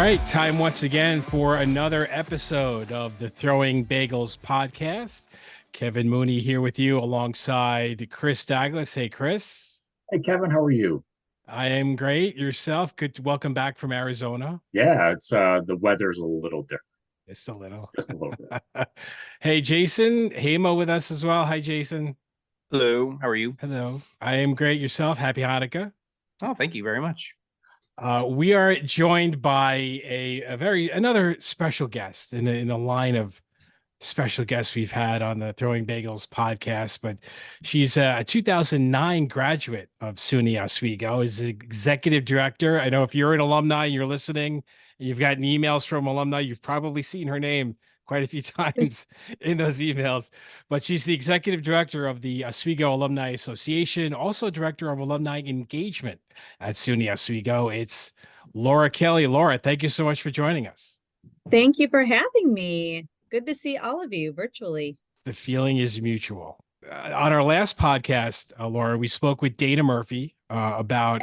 right, time once again for another episode of the Throwing Bagels Podcast. Kevin Mooney here with you alongside Chris Douglas. Hey, Chris. Hey, Kevin, how are you? I am great. Yourself? Good. Welcome back from Arizona. Yeah, it's the weather's a little different, Just a little. just a little bit. Hey, Jason Hamo with us as well. Hi, Jason. Hello, how are you? Hello. I am great. Yourself? Happy Hanukkah. Oh, thank you very much. We are joined by another special guest in a line of special guests we've had on the Throwing Bagels podcast, but she's a 2009 graduate of SUNY Oswego, is executive director. I know if you're an alumni and you're listening, and you've gotten emails from alumni, you've probably seen her name quite a few times in those emails, but she's the executive director of the Oswego Alumni Association, also director of alumni engagement at SUNY Oswego. It's Laura Kelly. Laura, thank you so much for joining us. Thank you for having me. Good to see all of you virtually. The feeling is mutual. On our last podcast, Laura, we spoke with Dana Murphy about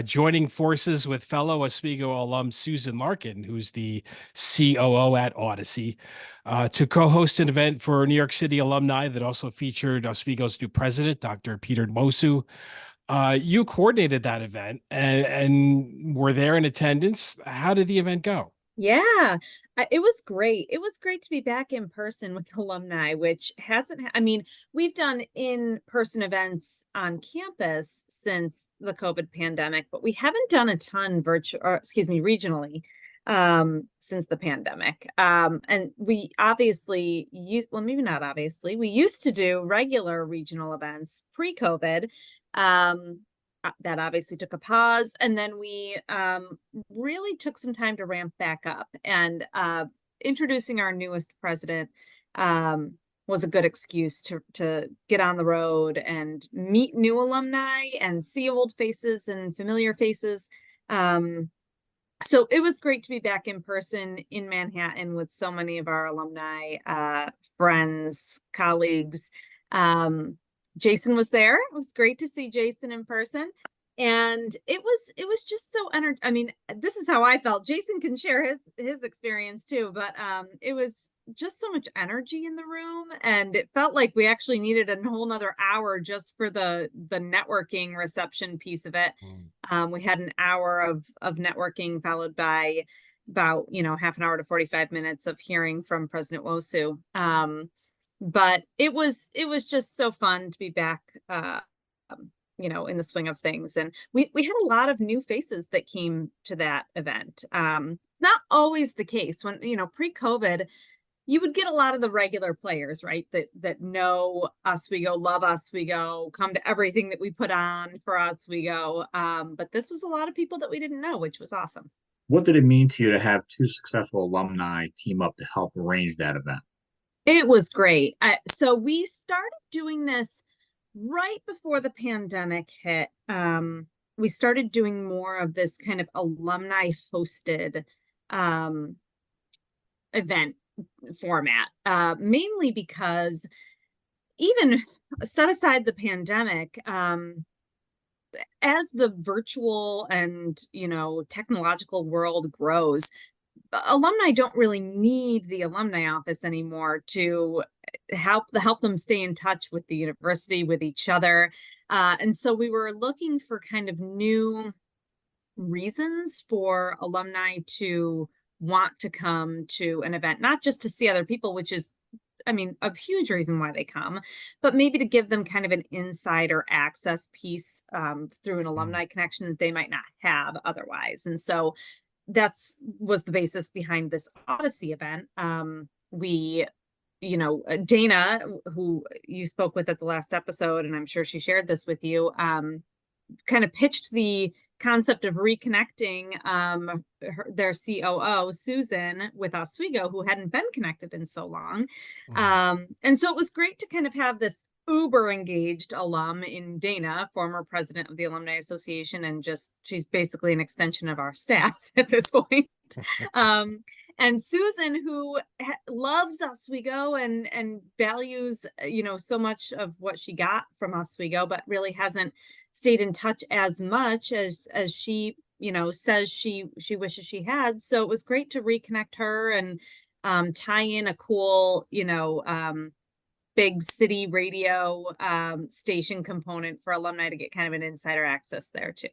joining forces with fellow Oswego alum Susan Larkin, who's the COO at Odyssey, to co-host an event for New York City alumni that also featured Oswego's new president, Dr. Peter Mosu. You coordinated that event and were there in attendance. How did the event go? Yeah, it was great. It was great to be back in person with alumni, which we've done in-person events on campus since the COVID pandemic, but we haven't done a ton regionally since the pandemic. And we obviously we used to do regular regional events pre-COVID. That obviously took a pause, and then we really took some time to ramp back up, and introducing our newest president was a good excuse to get on the road and meet new alumni and see old faces and familiar faces. So it was great to be back in person in Manhattan with so many of our alumni friends, colleagues. Jason was there. It was great to see Jason in person. And it was just so this is how I felt. Jason can share his experience too, but it was just so much energy in the room, and it felt like we actually needed a whole nother hour just for the networking reception piece of it. We had an hour of networking, followed by about half an hour to 45 minutes of hearing from President Wosu. But it was just so fun to be back, in the swing of things. And we had a lot of new faces that came to that event. Not always the case. When, pre-COVID, you would get a lot of the regular players, right? That know Oswego, love Oswego, come to everything that we put on for Oswego. But this was a lot of people that we didn't know, which was awesome. What did it mean to you to have two successful alumni team up to help arrange that event? It was great. So we started doing this right before the pandemic hit. We started doing more of this kind of alumni hosted event format, mainly because, even set aside the pandemic, as the virtual and technological world grows, alumni don't really need the alumni office anymore to help them stay in touch with the university, with each other. And so we were looking for kind of new reasons for alumni to want to come to an event, not just to see other people, which is, a huge reason why they come, but maybe to give them kind of an insider access piece through an alumni connection that they might not have otherwise. And so was the basis behind this Odyssey event. Dana, who you spoke with at the last episode, and I'm sure she shared this with you, kind of pitched the concept of reconnecting their COO, Susan, with Oswego, who hadn't been connected in so long. And so it was great to kind of have this uber engaged alum in Dana, former president of the Alumni Association, and she's basically an extension of our staff at this point. And Susan, who loves Oswego and values, so much of what she got from Oswego, but really hasn't stayed in touch as much as she, says she wishes she had. So it was great to reconnect her and tie in a cool, big city radio station component for alumni to get kind of an insider access there too.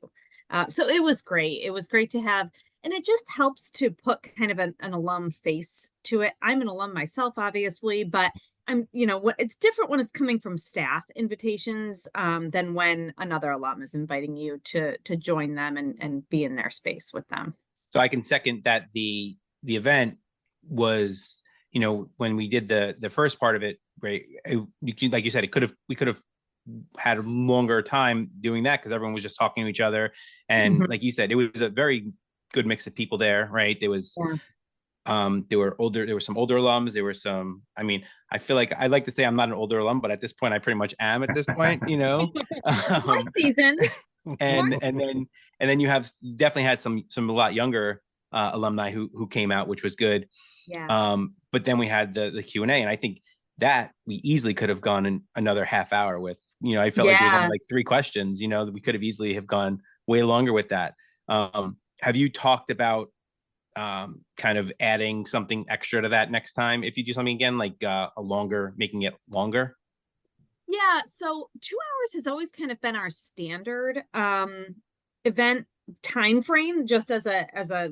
So it was great. It was great to have, and it just helps to put kind of an alum face to it. I'm an alum myself, obviously, but it's different when it's coming from staff invitations than when another alum is inviting you to join them and be in their space with them. So I can second that the event was, when we did the first part of it, right? Like you said, we could have had a longer time doing that because everyone was just talking to each other. And like you said, it was a very good mix of people there, right? There was, there were some older alums. There were some, I feel like I like to say I'm not an older alum, but at this point, I pretty much am at this point, More seasoned. And then you definitely had some a lot younger alumni who came out, which was good. Yeah. But then we had the Q&A, and I think that we easily could have gone in another half hour with, I felt like there was only like 3 questions, that we could have easily have gone way longer with that. Have you talked about kind of adding something extra to that next time if you do something again, like making it longer? Yeah, so 2 hours has always kind of been our standard event time frame, just as a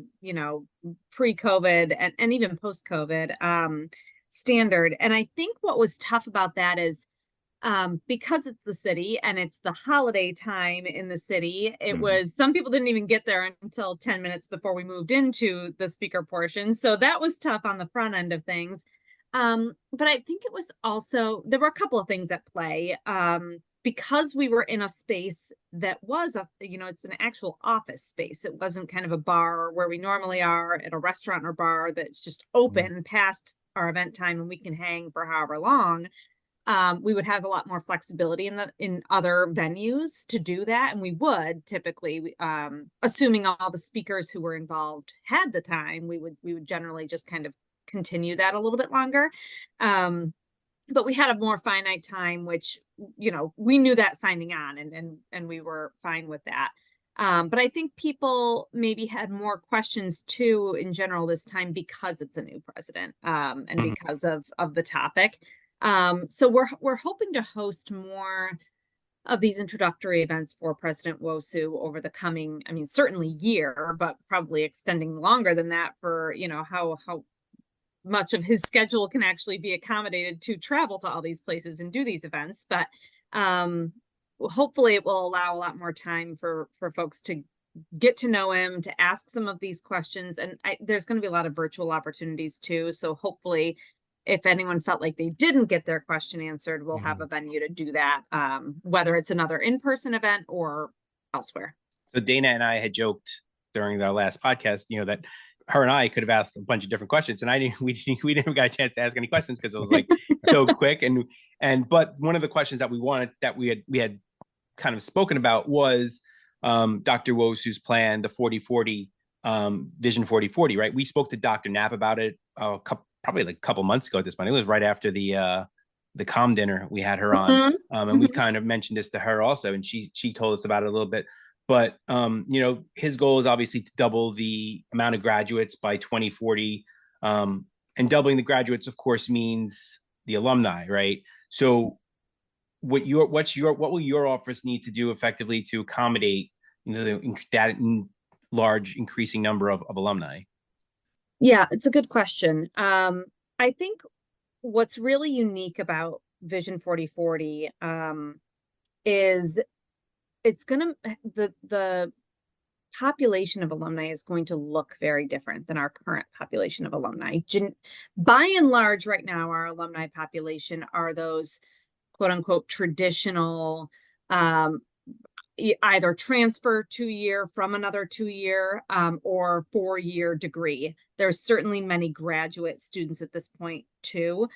pre-COVID and even post-COVID standard. And I think what was tough about that is because it's the city and it's the holiday time in the city, it was, some people didn't even get there until 10 minutes before we moved into the speaker portion. So that was tough on the front end of things. But I think it was also, there were a couple of things at play. Because we were in a space that was it's an actual office space. It wasn't kind of a bar where we normally are at a restaurant or bar that's just open past our event time and we can hang for however long. We would have a lot more flexibility in other venues to do that. And we would typically, assuming all the speakers who were involved had the time, we would generally just kind of continue that a little bit longer. But we had a more finite time, which, we knew that signing on and we were fine with that. But I think people maybe had more questions too, in general this time, because it's a new president and because of the topic. So we're hoping to host more of these introductory events for President Wosu over the coming, certainly year, but probably extending longer than that for, how much of his schedule can actually be accommodated to travel to all these places and do these events. But hopefully it will allow a lot more time for folks to get to know him, to ask some of these questions. And there's going to be a lot of virtual opportunities too. So hopefully if anyone felt like they didn't get their question answered, we'll have a venue to do that, whether it's another in-person event or elsewhere. So Dana and I had joked during our last podcast, that her and I could have asked a bunch of different questions, and we never got a chance to ask any questions because it was like so quick. But one of the questions that we had kind of spoken about was Dr. Wosu's plan, the 40/40 Vision 40/40, right? We spoke to Dr. Knapp about it probably like a couple months ago at this point. It was right after the comm dinner we had her on, and we kind of mentioned this to her also, and she told us about it a little bit. But, his goal is obviously to double the amount of graduates by 2040. And doubling the graduates, of course, means the alumni, right? So what will your office need to do effectively to accommodate, that large increasing number of alumni? Yeah, it's a good question. I think what's really unique about Vision 40/40 is it's the population of alumni is going to look very different than our current population of alumni. By and large, right now, our alumni population are those quote unquote traditional, either transfer 2-year from another 2-year or 4-year degree. There's certainly many graduate students at this point too.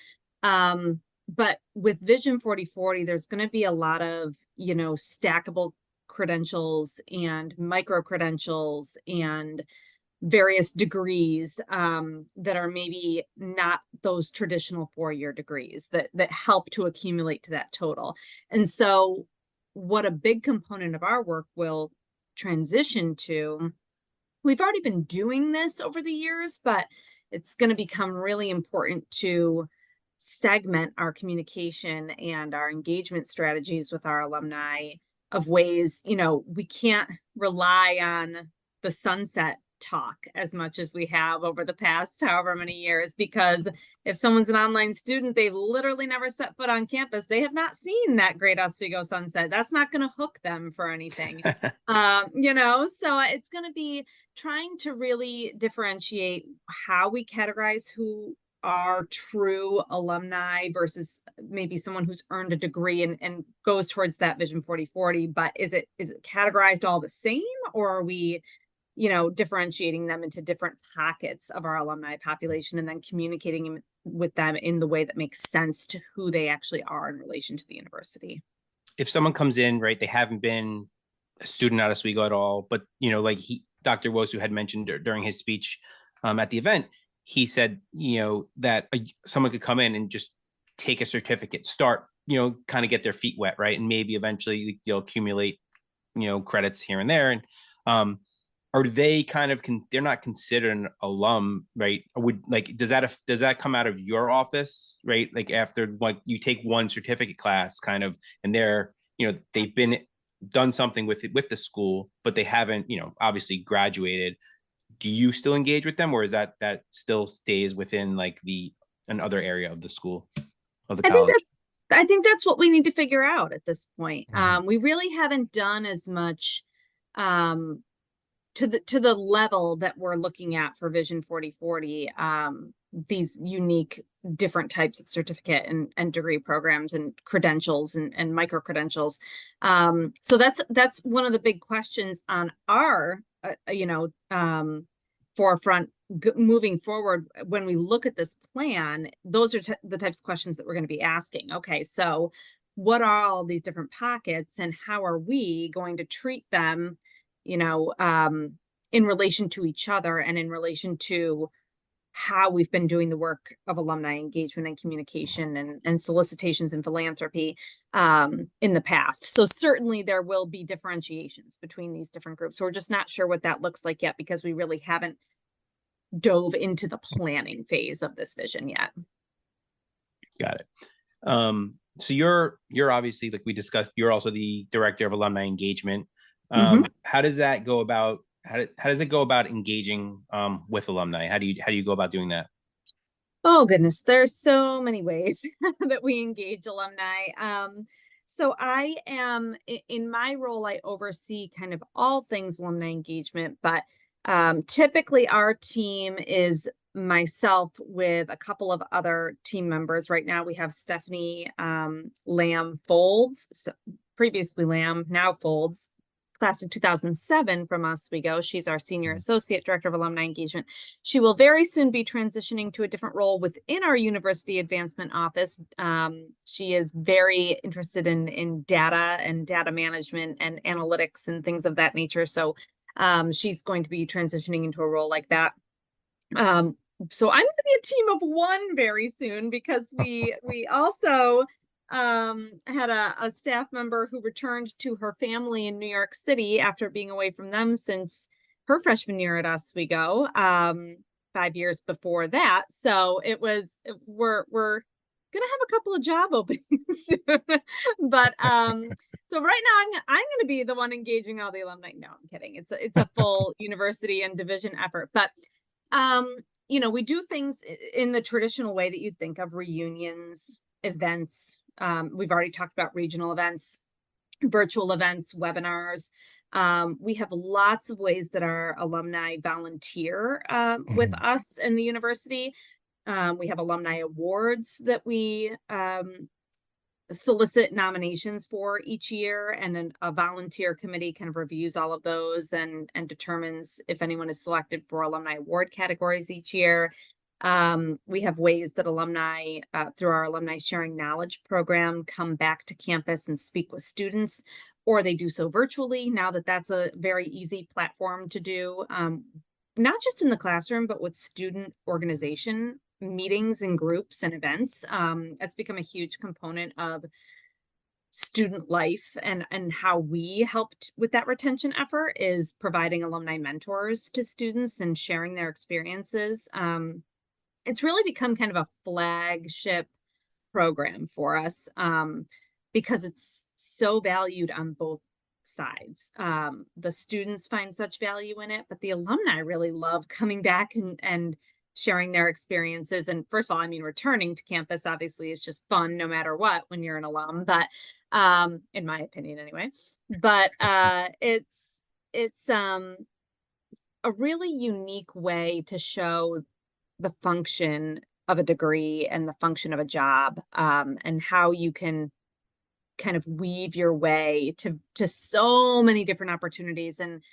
But with Vision 40/40, there's going to be a lot of, stackable credentials and micro credentials and various degrees that are maybe not those traditional 4-year degrees that help to accumulate to that total. And so what a big component of our work will transition to we've already been doing this over the years, but it's going to become really important to segment our communication and our engagement strategies with our alumni of ways, we can't rely on the sunset talk as much as we have over the past however many years, because if someone's an online student, they've literally never set foot on campus. They have not seen that great Oswego sunset. That's not going to hook them for anything. So it's going to be trying to really differentiate how we categorize who are true alumni versus maybe someone who's earned a degree and goes towards that Vision 4040, but is it categorized all the same, or are we differentiating them into different pockets of our alumni population and then communicating with them in the way that makes sense to who they actually are in relation to the university? If someone comes in, right, they haven't been a student at Oswego at all, but like Dr. Wosu had mentioned during his speech at the event, he said, that someone could come in and just take a certificate, start, kind of get their feet wet, right, and maybe eventually you'll accumulate, credits here and there, and are they kind of they're not considered an alum, right? Or does that come out of your office, right? Like after you take one certificate class, kind of, and they're they've been done something with the school, but they haven't obviously graduated. Do you still engage with them, or is that still stays within another area of the school, of the college? I think that's what we need to figure out at this point. We really haven't done as much to the level that we're looking at for Vision 4040, these unique different types of certificate and degree programs and credentials and micro credentials. So that's one of the big questions on our forefront moving forward. When we look at this plan, those are the types of questions that we're going to be asking. Okay, so what are all these different pockets, and how are we going to treat them in relation to each other and in relation to how we've been doing the work of alumni engagement and communication and solicitations and philanthropy in the past. So certainly there will be differentiations between these different groups. We're just not sure what that looks like yet, because we really haven't dove into the planning phase of this vision yet. Got it. So you're obviously, like we discussed, you're also the director of alumni engagement. How does that go about? How does it go about engaging with alumni? How do you go about doing that? Oh goodness, there's so many ways that we engage alumni. So I am in my role, I oversee kind of all things alumni engagement, but typically our team is myself with a couple of other team members. Right now we have Stephanie Lamb Folds, so previously Lamb, now Folds, class of 2007 from Oswego. She's our senior associate director of alumni engagement. She will very soon be transitioning to a different role within our university advancement office. She is very interested in data and data management and analytics and things of that nature. So she's going to be transitioning into a role like that. So I'm going to be a team of one very soon, because we also had a staff member who returned to her family in New York City after being away from them since her freshman year at Oswego, 5 years before that. So we're gonna have a couple of job openings soon. But so right now I'm gonna be the one engaging all the alumni. No, I'm kidding. It's a full university and division effort. But we do things in the traditional way that you'd think of: reunions, events. We've already talked about regional events, virtual events, webinars. We have lots of ways that our alumni volunteer with us in the university. We have alumni awards that we solicit nominations for each year, and then a volunteer committee kind of reviews all of those and determines if anyone is selected for alumni award categories each year. We have ways that alumni, through our alumni sharing knowledge program, come back to campus and speak with students, or they do so virtually, now that that's a very easy platform to do, not just in the classroom, but with student organization meetings and groups and events. That's become a huge component of student life and how we helped with that retention effort is providing alumni mentors to students and sharing their experiences. It's really become kind of a flagship program for us, because it's so valued on both sides. The students find such value in it, but the alumni really love coming back and sharing their experiences. And first of all, I mean, returning to campus obviously is just fun no matter what when you're an alum, but in my opinion anyway. But it's a really unique way to show the function of a degree and the function of a job, and how you can kind of weave your way to so many different opportunities. And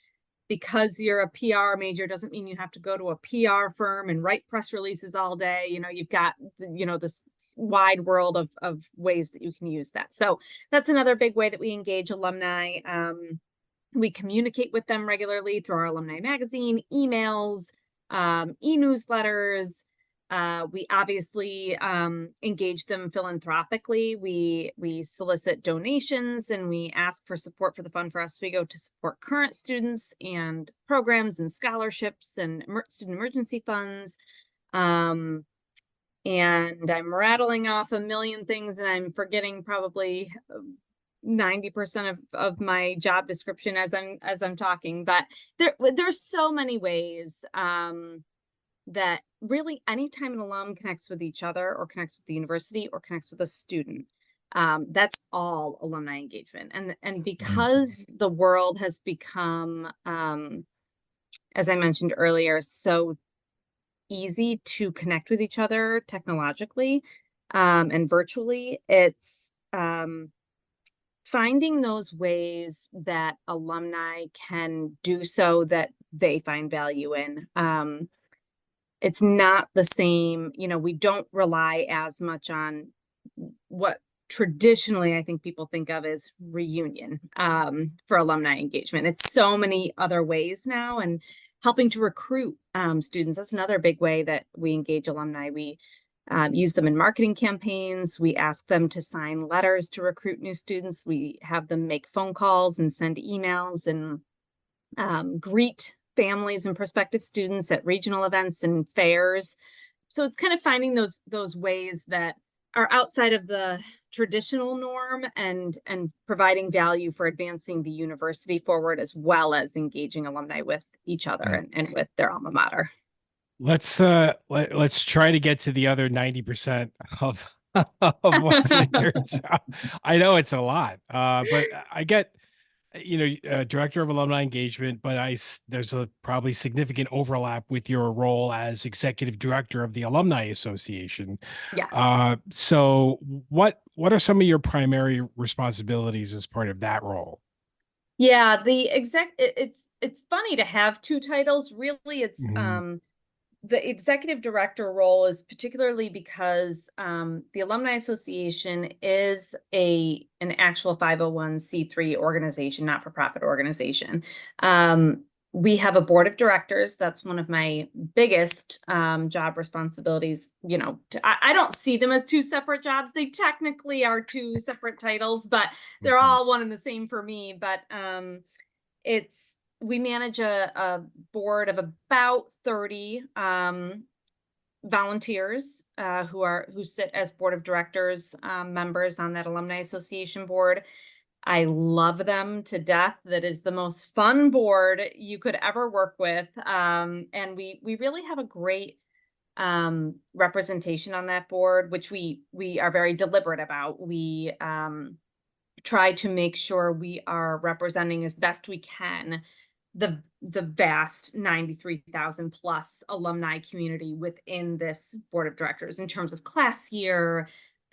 because you're a PR major doesn't mean you have to go to a PR firm and write press releases all day. You've got, this wide world of ways that you can use that. So that's another big way that we engage alumni. We communicate with them regularly through our alumni magazine, emails, e-newsletters. We obviously engage them philanthropically. We solicit donations and we ask for support for the Fund for Oswego to support current students and programs and scholarships and student emergency funds. And I'm rattling off a million things and I'm forgetting probably 90% of my job description as I'm talking, but there's so many ways that really anytime an alum connects with each other or connects with the university or connects with a student, that's all alumni engagement. And because the world has become, as I mentioned earlier, so easy to connect with each other technologically and virtually, it's finding those ways that alumni can do so that they find value in. It's not the same, we don't rely as much on what traditionally I think people think of as reunion for alumni engagement. It's so many other ways now, and helping to recruit students. That's another big way that we engage alumni. We use them in marketing campaigns. We ask them to sign letters to recruit new students. We have them make phone calls and send emails and greet families and prospective students at regional events and fairs. So it's kind of finding those ways that are outside of the traditional norm and providing value for advancing the university forward, as well as engaging alumni with each other and with their alma mater. Let's try to get to the other 90% of what's in your job. I know it's a lot, but I get, director of alumni engagement, but there's a probably significant overlap with your role as executive director of the Alumni Association. Yes. So what are some of your primary responsibilities as part of that role? Yeah, it's funny to have two titles. Really, it's the executive director role is particularly because the Alumni Association is an actual 501c3 organization, not-for-profit organization. We have a board of directors. That's one of my biggest job responsibilities. I don't see them as two separate jobs. They technically are two separate titles, but they're all one and the same for me. But we manage a board of about 30 volunteers who sit as board of directors members on that Alumni Association board. I love them to death. That is the most fun board you could ever work with. And we really have a great representation on that board, which we are very deliberate about. We try to make sure we are representing as best we can the vast 93,000 plus alumni community within this board of directors in terms of class year,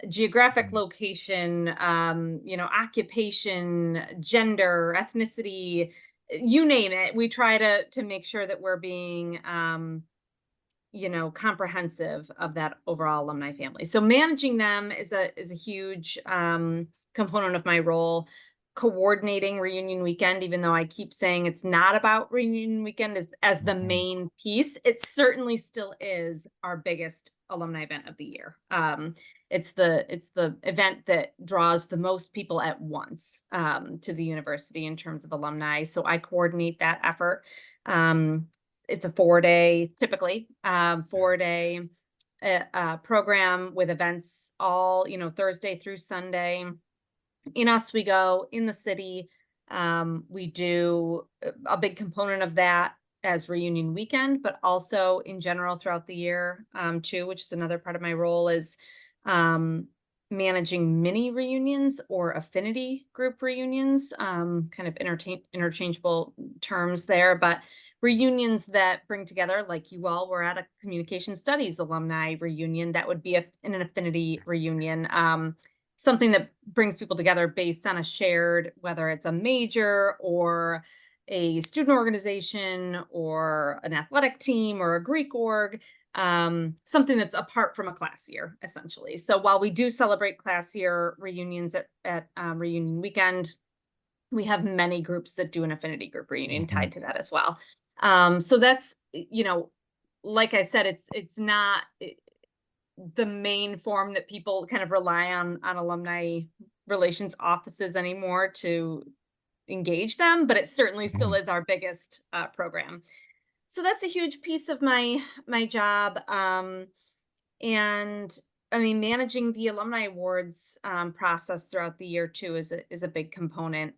geographic location, occupation, gender, ethnicity, you name it. We try to make sure that we're being comprehensive of that overall alumni family. So managing them is a huge component of my role. coordinating reunion weekend, even though I keep saying it's not about reunion weekend as the main piece, it certainly still is our biggest alumni event of the year. It's the event that draws the most people at once to the university in terms of alumni. So I coordinate that effort. It's a 4-day, typically 4-day program with events all, Thursday through Sunday in Oswego, in the city. We do a big component of that as reunion weekend, but also in general throughout the year too, which is another part of my role, is managing mini reunions or affinity group reunions, kind of interchangeable terms there, but reunions that bring together, like you all were at a communication studies alumni reunion, that would be an affinity reunion. Something that brings people together based on a shared, whether it's a major or a student organization or an athletic team or a Greek org, something that's apart from a class year, essentially. So while we do celebrate class year reunions at reunion weekend, we have many groups that do an affinity group reunion tied to that as well. So that's, like I said, it's not the main form that people kind of rely on alumni relations offices anymore to engage them, but it certainly still is our biggest program. So that's a huge piece of my job. And I mean, managing the alumni awards process throughout the year too is a big component.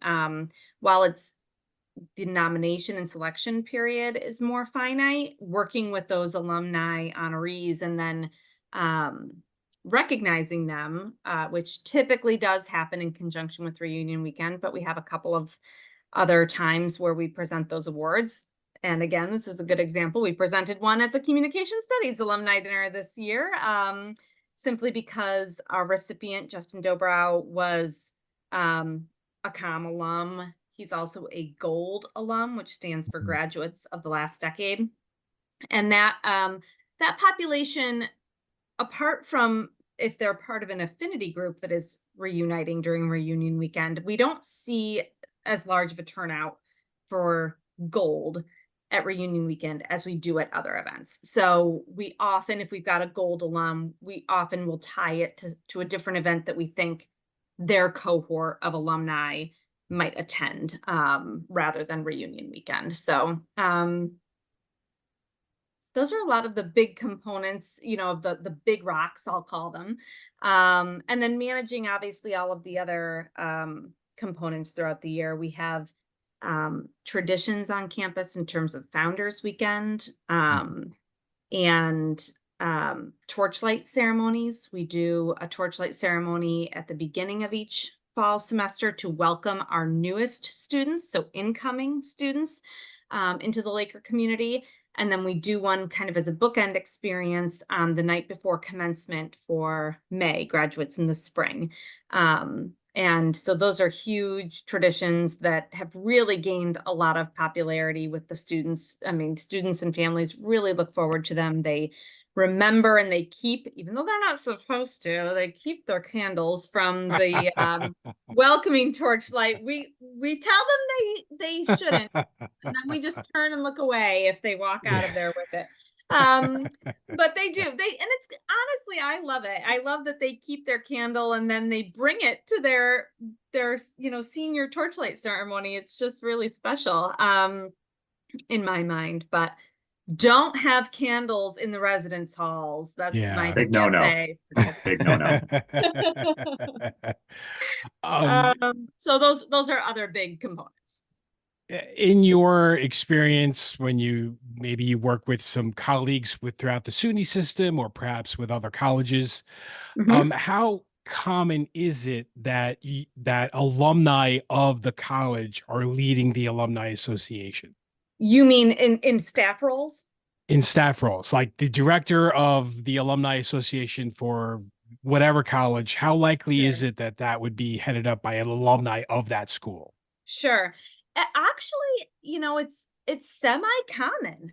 While it's the nomination and selection period is more finite, working with those alumni honorees and then recognizing them, which typically does happen in conjunction with reunion weekend, but we have a couple of other times where we present those awards. And again, this is a good example. We presented one at the Communication Studies Alumni Dinner this year, simply because our recipient, Justin Dobrow, was a COM alum. He's also a Gold alum, which stands for Graduates of the Last Decade. And that population, apart from if they're part of an affinity group that is reuniting during reunion weekend, we don't see as large of a turnout for Gold at reunion weekend as we do at other events. So we often, if we've got a Gold alum, we often will tie it to a different event that we think their cohort of alumni might attend rather than reunion weekend. So those are a lot of the big components, of the big rocks, I'll call them. And then managing obviously all of the other components throughout the year. We have traditions on campus in terms of Founders Weekend and torchlight ceremonies. We do a torchlight ceremony at the beginning of each fall semester to welcome our newest students, so incoming students, into the Laker community. And then we do one kind of as a bookend experience on the night before commencement for May, graduates in the spring. And so those are huge traditions that have really gained a lot of popularity with the students. I mean, students and families really look forward to them. They remember and they keep, even though they're not supposed to, they keep their candles from the welcoming torchlight. We tell them they shouldn't, and then we just turn and look away if they walk out of there with it. But they do. And it's honestly, I love it. I love that they keep their candle and then they bring it to their senior torchlight ceremony. It's just really special in my mind. But don't have candles in the residence halls. That's my big no-no. Big no-no. So those are other big components. In your experience, when you work with some colleagues throughout the SUNY system or perhaps with other colleges, how common is it that that alumni of the college are leading the alumni association? You mean in staff roles? In staff roles, like the director of the alumni association for whatever college, how likely is it that would be headed up by an alumni of that school? Sure. Actually, it's semi-common.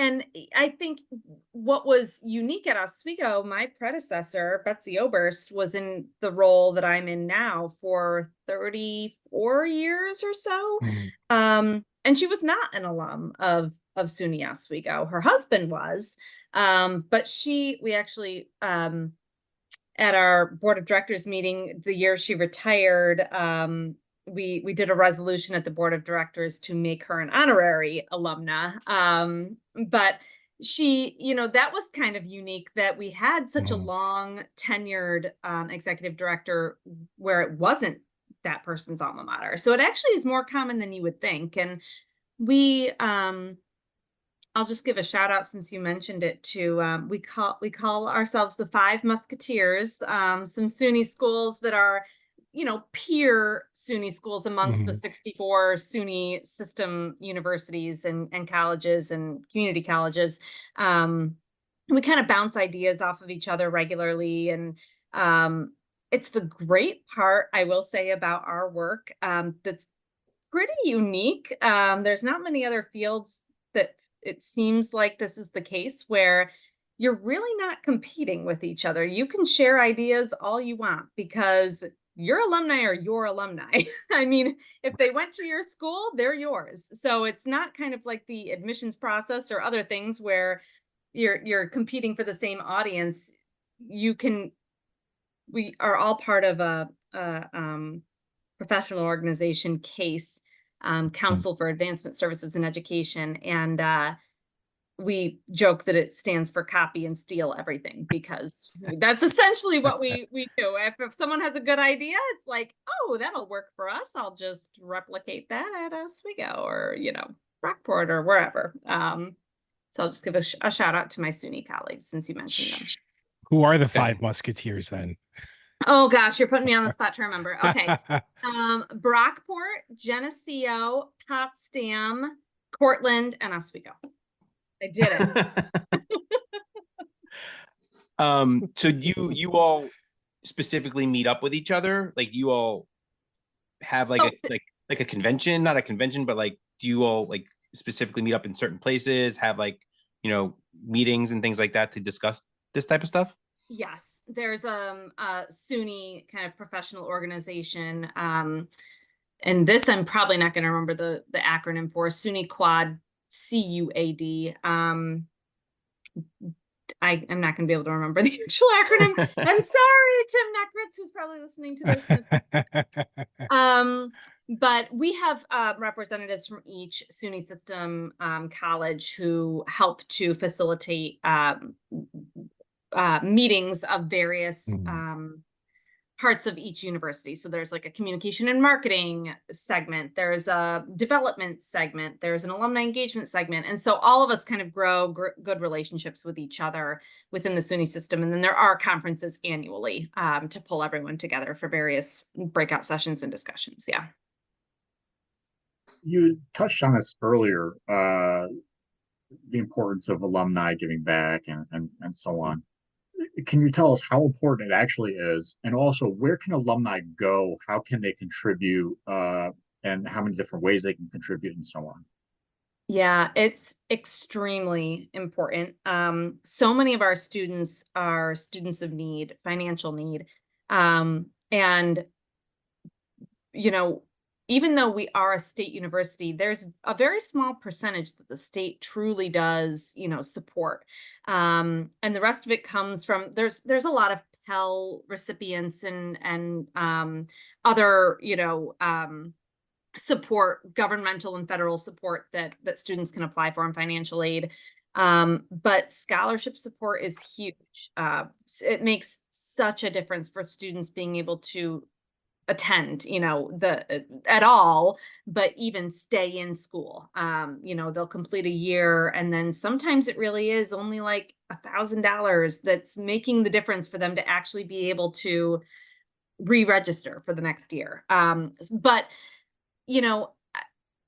And I think what was unique at Oswego, my predecessor, Betsy Oberst, was in the role that I'm in now for 34 years or so. Mhm. And she was not an alum of SUNY Oswego. Her husband was, but we actually, at our board of directors meeting the year she retired, we did a resolution at the board of directors to make her an honorary alumna. But she, that was kind of unique that we had such a Mhm. long tenured executive director where it wasn't that person's alma mater. So it actually is more common than you would think. And we, I'll just give a shout out since you mentioned it to we call ourselves the Five Musketeers. Some SUNY schools that are, peer SUNY schools amongst the Mhm. 64 SUNY system universities and colleges and community colleges. We kind of bounce ideas off of each other regularly, and it's the great part, I will say, about our work that's pretty unique. There's not many other fields that it seems like this is the case where you're really not competing with each other. You can share ideas all you want because your alumni are your alumni. I mean, if they went to your school, they're yours. So it's not kind of like the admissions process or other things where you're competing for the same audience. We are all part of a professional organization, CASE, Council for Advancement Services in Education. And we joke that it stands for copy and steal everything, because that's essentially what we do. If someone has a good idea, it's like, oh, that'll work for us. I'll just replicate that at Oswego or, Rockport or wherever. So I'll just give a shout out to my SUNY colleagues since you mentioned them. Who are the Okay. Five Musketeers then? Oh gosh, you're putting me on the spot to remember. Okay. Brockport, Geneseo, Potsdam, Cortland, and Oswego. I did it. So you all specifically meet up with each other? Like, you all have like a convention, not a convention, but like, do you all like specifically meet up in certain places, have like, meetings and things like that to discuss this type of stuff? Yes, there's a SUNY kind of professional organization. And this I'm probably not going to remember the acronym for SUNY Quad, CUAD. I'm not going to be able to remember the actual acronym. I'm sorry, Tim Neckritz, who's probably listening to this. But we have representatives from each SUNY system college who help to facilitate meetings of various parts of each university. So there's like a communication and marketing segment, there's a development segment, there's an alumni engagement segment. And so all of us kind of grow good relationships with each other within the SUNY system. And then there are conferences annually to pull everyone together for various breakout sessions and discussions. Yeah. You touched on this earlier, the importance of alumni giving back and so on. Can you tell us how important it actually is? And also, where can alumni go? How can they contribute? And how many different ways they can contribute and so on? Yeah, it's extremely important. So many of our students are students of need, financial need. And, even though we are a state university, there's a very small percentage that the state truly does, support. And the rest of it comes from, there's a lot of Pell recipients and other, support, governmental and federal support that students can apply for in financial aid. But scholarship support is huge. It makes such a difference for students being able to attend, at all, but even stay in school. They'll complete a year, and then sometimes it really is only like $1,000 that's making the difference for them to actually be able to re-register for the next year. But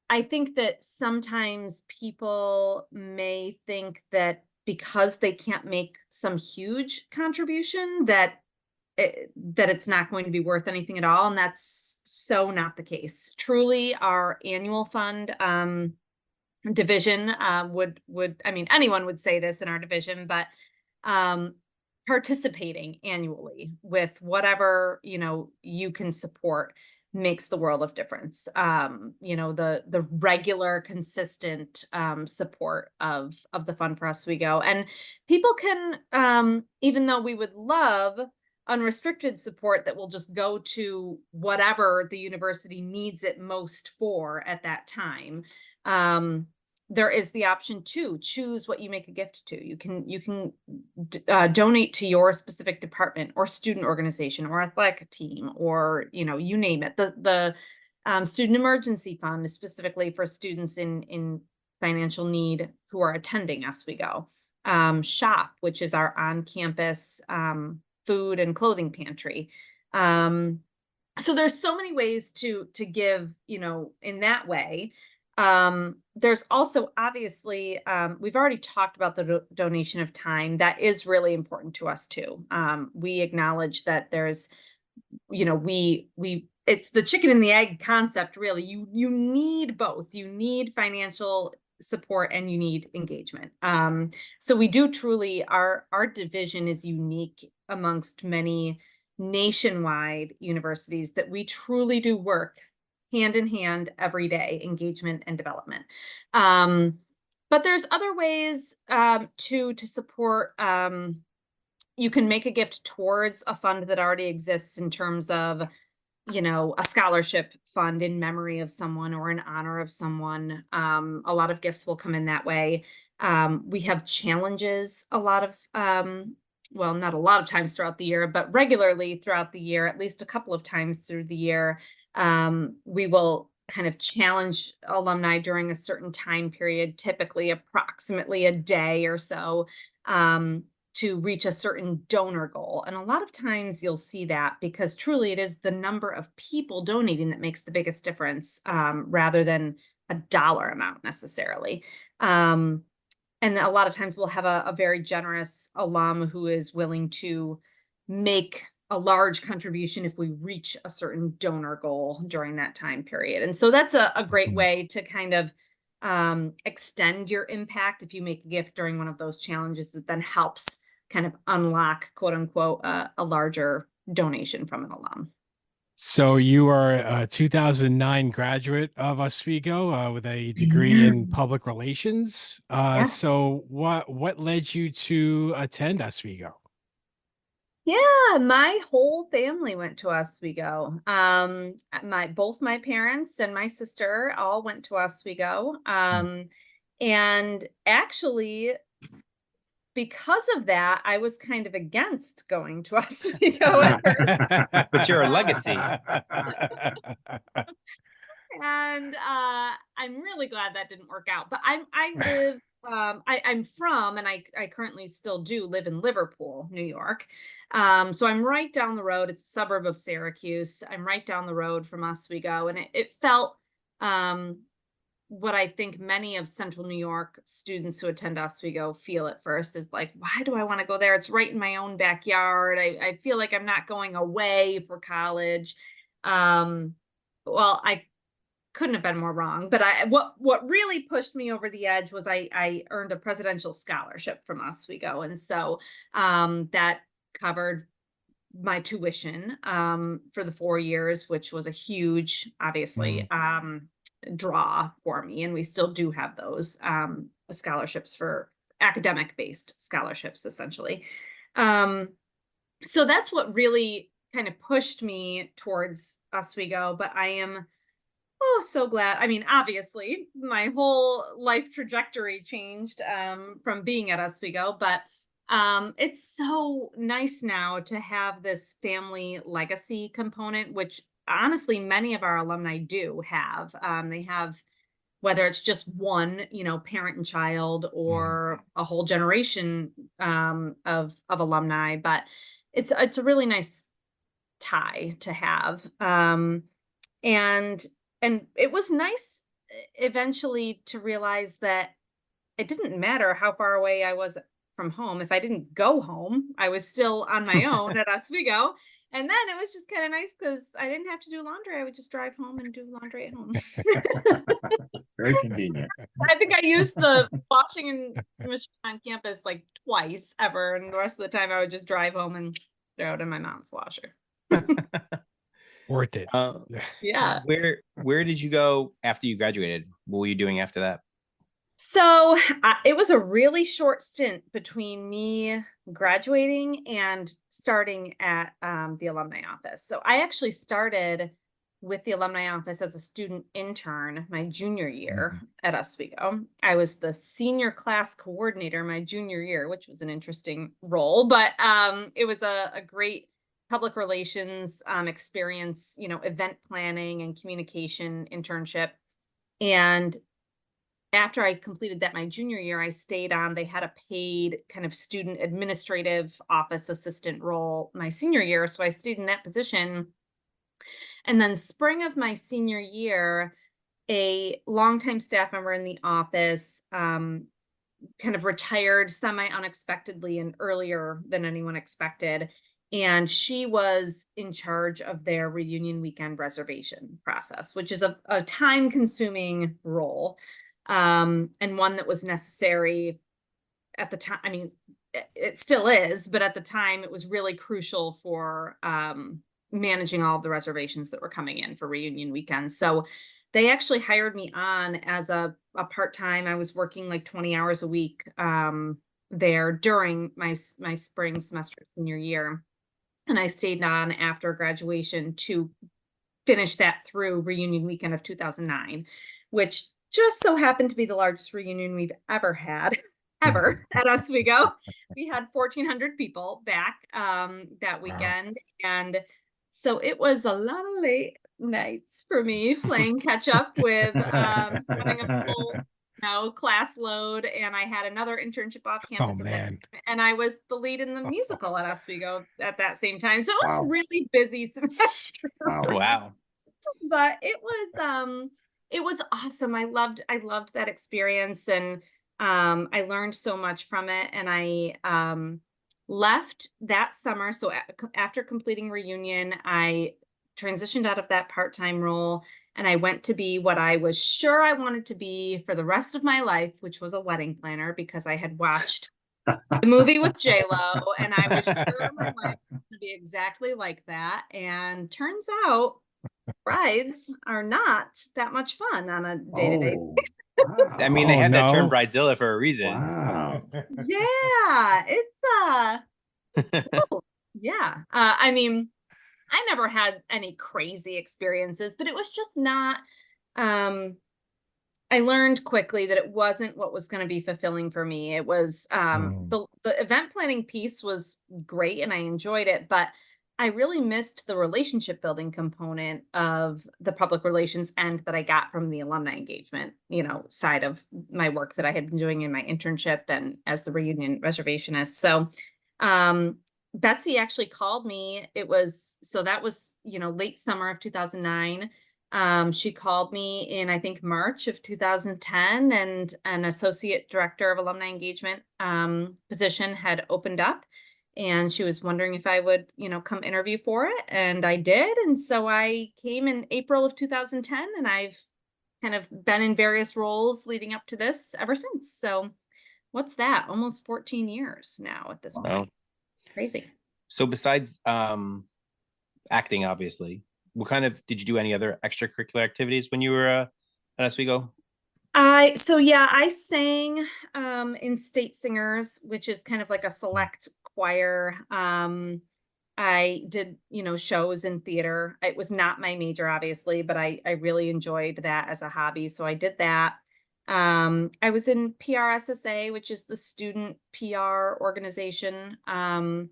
I think that sometimes people may think that because they can't make some huge contribution that it's not going to be worth anything at all. And that's so not the case. Truly, our annual fund division would, I mean, anyone would say this in our division, but participating annually with whatever, you can support makes the world of difference. The regular, consistent support of the Fund for Oswego. And people can, even though we would love unrestricted support that will just go to whatever the university needs it most for at that time, there is the option to choose what you make a gift to. You can donate to your specific department or student organization or athletic team, or you name it. The student emergency fund is specifically for students in financial need who are attending Oswego. Shop, which is our on-campus food and clothing pantry. So there's so many ways to give, in that way. There's also obviously, we've already talked about the donation of time. That is really important to us too. We acknowledge that there's, it's the chicken and the egg concept, really. You need both. You need financial support and you need engagement. So we do truly, our division is unique amongst many nationwide universities, that we truly do work hand in hand every day, engagement and development. But there's other ways to support. You can make a gift towards a fund that already exists, in terms of, a scholarship fund in memory of someone or in honor of someone. A lot of gifts will come in that way. We have challenges a lot of, well, not a lot of times throughout the year, but regularly throughout the year, at least a couple of times through the year. We will kind of challenge alumni during a certain time period, typically approximately a day or so, to reach a certain donor goal. And a lot of times you'll see that, because truly it is the number of people donating that makes the biggest difference, rather than a dollar amount necessarily. And a lot of times we'll have a very generous alum who is willing to make a large contribution if we reach a certain donor goal during that time period. And so that's a great way to kind of extend your impact. If you make a gift during one of those challenges, that then helps kind of unlock, quote unquote, a larger donation from an alum. So you are a 2009 graduate of Oswego with a degree in public relations. Yeah. So what led you to attend Oswego? Yeah, my whole family went to Oswego. Both my parents and my sister all went to Oswego. And actually, because of that, I was kind of against going to Oswego at first. But you're a legacy. And I'm really glad that didn't work out. But I'm from, and I currently still do live in Liverpool, New York. So I'm right down the road. It's a suburb of Syracuse. I'm right down the road from Oswego, and it felt what I think many of Central New York students who attend Oswego feel at first is like, why do I want to go there? It's right in my own backyard. I feel like I'm not going away for college. Well, I couldn't have been more wrong, but what really pushed me over the edge was I earned a presidential scholarship from Oswego. And so that covered my tuition for the 4 years, which was a huge, obviously, draw for me. And we still do have those scholarships, for academic based scholarships, essentially. So that's what really kind of pushed me towards Oswego. But I am so glad. I mean, obviously, my whole life trajectory changed from being at Oswego, but it's so nice now to have this family legacy component, which honestly, many of our alumni do have. They have, whether it's just one, parent and child, or a whole generation of alumni, but it's a really nice tie to have. And it was nice eventually to realize that it didn't matter how far away I was from home. If I didn't go home, I was still on my own at Oswego. And then it was just kind of nice because I didn't have to do laundry. I would just drive home and do laundry at home. Very convenient. I think I used the washing and machine on campus like twice ever. And the rest of the time I would just drive home and throw it in my mom's washer. Worth it. Yeah. Where did you go after you graduated? What were you doing after that? So it was a really short stint between me graduating and starting at the alumni office. So I actually started with the alumni office as a student intern my junior year at Oswego. I was the senior class coordinator my junior year, which was an interesting role, but it was a great public relations experience, event planning and communication internship. And after I completed that my junior year, I stayed on. They had a paid kind of student administrative office assistant role my senior year. So I stayed in that position. And then spring of my senior year, a longtime staff member in the office kind of retired semi-unexpectedly and earlier than anyone expected. And she was in charge of their reunion weekend reservation process, which is a time-consuming role. And one that was necessary at the time. I mean, it still is, but at the time it was really crucial for managing all of the reservations that were coming in for reunion weekends. So they actually hired me on as a part-time. I was working like 20 hours a week there during my spring semester senior year. And I stayed on after graduation to finish that through reunion weekend of 2009, which just so happened to be the largest reunion we've ever had, ever at Oswego. We had 1,400 people back that weekend. Wow. And so it was a lot of late nights for me playing catch up with having a full class load. And I had another internship off campus at that time, and I was the lead in the musical at Oswego at that same time. So it was a really busy semester. Wow. But it was awesome. I loved that experience, and I learned so much from it. And I left that summer. So after completing reunion, I transitioned out of that part-time role, and I went to be what I was sure I wanted to be for the rest of my life, which was a wedding planner, because I had watched the movie with J-Lo, and I was sure my life was going to be exactly like that. And turns out brides are not that much fun on a day-to-day basis. Wow. I mean, they had that term bridezilla for a reason. Wow. Yeah, it's yeah. I mean, I never had any crazy experiences, but it was just not I learned quickly that it wasn't what was going to be fulfilling for me. It was the event planning piece was great and I enjoyed it, but I really missed the relationship building component of the public relations end that I got from the alumni engagement, side of my work that I had been doing in my internship and as the reunion reservationist. So Betsy actually called me. That was late summer of 2009. She called me in, I think, March of 2010, and an associate director of alumni engagement position had opened up. And she was wondering if I would, come interview for it. And I did. And so I came in April of 2010, and I've kind of been in various roles leading up to this ever since. So what's that? Almost 14 years now at this point. Crazy. So besides acting, obviously, did you do any other extracurricular activities when you were at Oswego? I sang in State Singers, which is kind of like a select choir. I did, shows in theater. It was not my major, obviously, but I really enjoyed that as a hobby. So I did that. I was in PRSSA, which is the student PR organization. And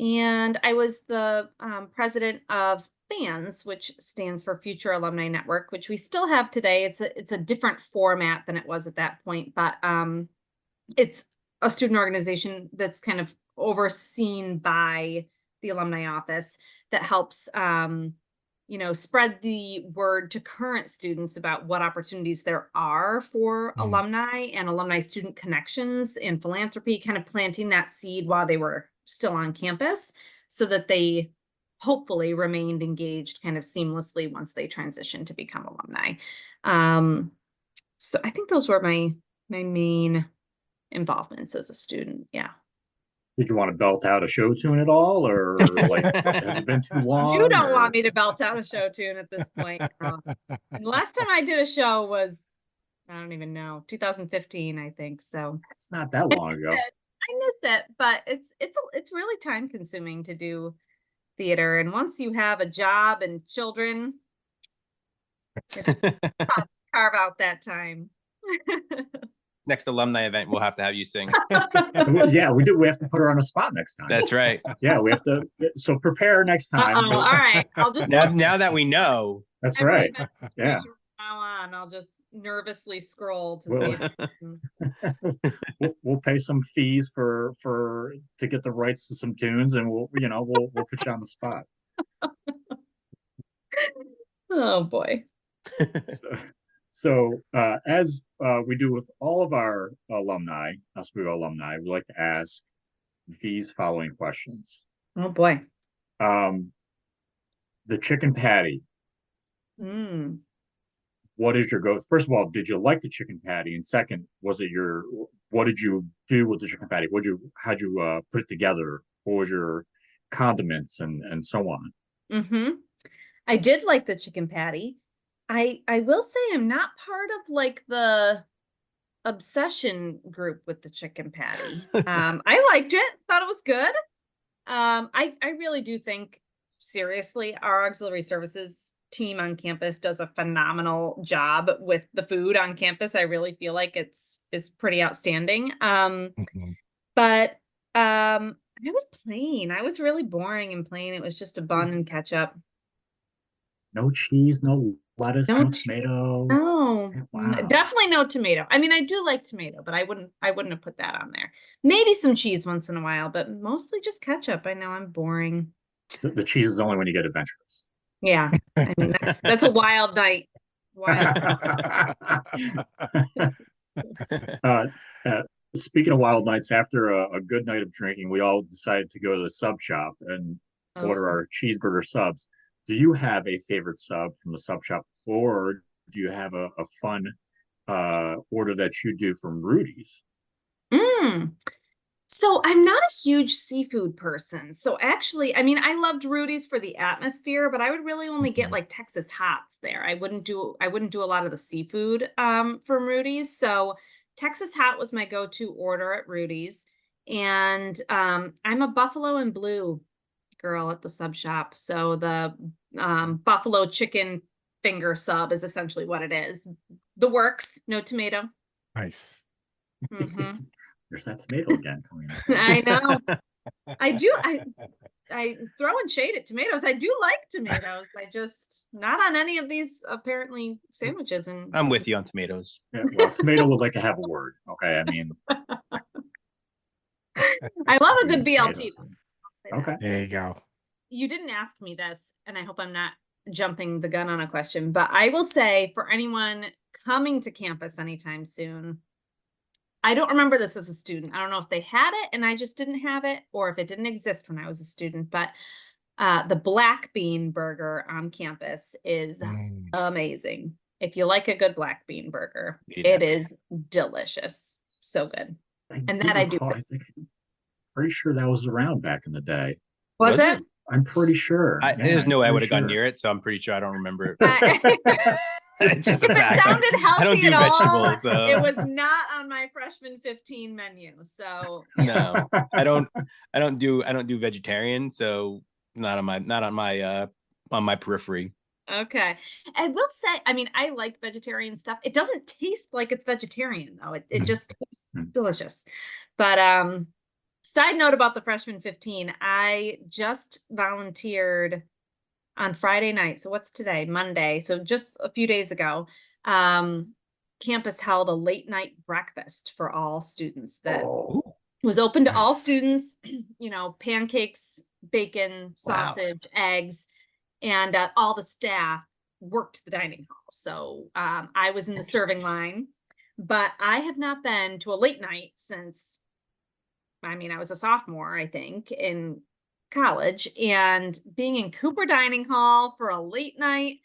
I was the president of FANS, which stands for Future Alumni Network, which we still have today. It's a different format than it was at that point, but it's a student organization that's kind of overseen by the alumni office that helps spread the word to current students about what opportunities there are for alumni and alumni student connections and philanthropy, kind of planting that seed while they were still on campus so that they hopefully remained engaged kind of seamlessly once they transitioned to become alumni. So I think those were my main involvements as a student. Yeah. Did you want to belt out a show tune at all, or like has it been too long? You don't want me to belt out a show tune at this point. And the last time I did a show was, I don't even know, 2015, I think. So it's not that long ago. I missed it, but it's really time consuming to do theater. And once you have a job and children, it's tough to carve out that time. Next alumni event, we'll have to have you sing. Yeah, we do. We have to put her on a spot next time. That's right. Yeah, we have to. So prepare next time. All right. I'll just now that we know. That's right. Yeah. From now on, I'll just nervously scroll to see. We'll pay some fees to get the rights to some tunes, and we'll put you on the spot. Oh boy. So as we do with all of our alumni, Oswego alumni, we like to ask these following questions. Oh boy. The chicken patty. What is your go? First of all, did you like the chicken patty? And second, what did you do with the chicken patty? How'd you put it together? What was your condiments and so on? I did like the chicken patty. I will say I'm not part of like the obsession group with the chicken patty. I liked it, thought it was good. I really do think, seriously, our auxiliary services team on campus does a phenomenal job with the food on campus. I really feel like it's pretty outstanding. But I was plain. I was really boring and plain. It was just a bun and ketchup. No cheese, no lettuce, no tomato. No, wow. Definitely no tomato. I mean, I do like tomato, but I wouldn't have put that on there. Maybe some cheese once in a while, but mostly just ketchup. I know I'm boring. The cheese is only when you get adventurous. Yeah, I mean that's a wild night. Speaking of wild nights, after a good night of drinking, we all decided to go to the sub shop and order our cheeseburger subs. Do you have a favorite sub from the sub shop, or do you have a fun order that you do from Rudy's? So I'm not a huge seafood person. So actually, I mean, I loved Rudy's for the atmosphere, but I would really only get like Texas Hots there. I wouldn't do a lot of the seafood from Rudy's. So Texas Hot was my go-to order at Rudy's. And I'm a buffalo and blue girl at the sub shop. So the buffalo chicken finger sub is essentially what it is. The works, no tomato. Nice. There's that tomato again coming up. I know. I throw and shade at tomatoes. I do like tomatoes. I just not on any of these apparently sandwiches. And I'm with you on tomatoes. Yeah, well, tomato would like to have a word. Okay, I mean, I love a good BLT. Okay, there you go. You didn't ask me this, and I hope I'm not jumping the gun on a question, but I will say for anyone coming to campus anytime soon, I don't remember this as a student. I don't know if they had it and I just didn't have it, or if it didn't exist when I was a student, but the black bean burger on campus is amazing. If you like a good black bean burger, it is delicious. So good. I do. I think pretty sure that was around back in the day. Was it? I'm pretty sure. There's no way I would have gone near it, so I'm pretty sure I don't remember it. It's just a fact. I don't do vegetables. It was not on my freshman 15 menu. So no, I don't do vegetarian. So not on my periphery. Okay. I will say, I mean, I like vegetarian stuff. It doesn't taste like it's vegetarian though. It just tastes delicious. But side note about the freshman 15, I just volunteered on Friday night. So what's today? Monday. So just a few days ago, campus held a late night breakfast for all students that was open to all students, pancakes, bacon, sausage, eggs. and all the staff worked the dining hall. So I was in the serving line, but I have not been to a late night since, I mean, I was a sophomore, I think, in college, and being in Cooper Dining Hall for a late night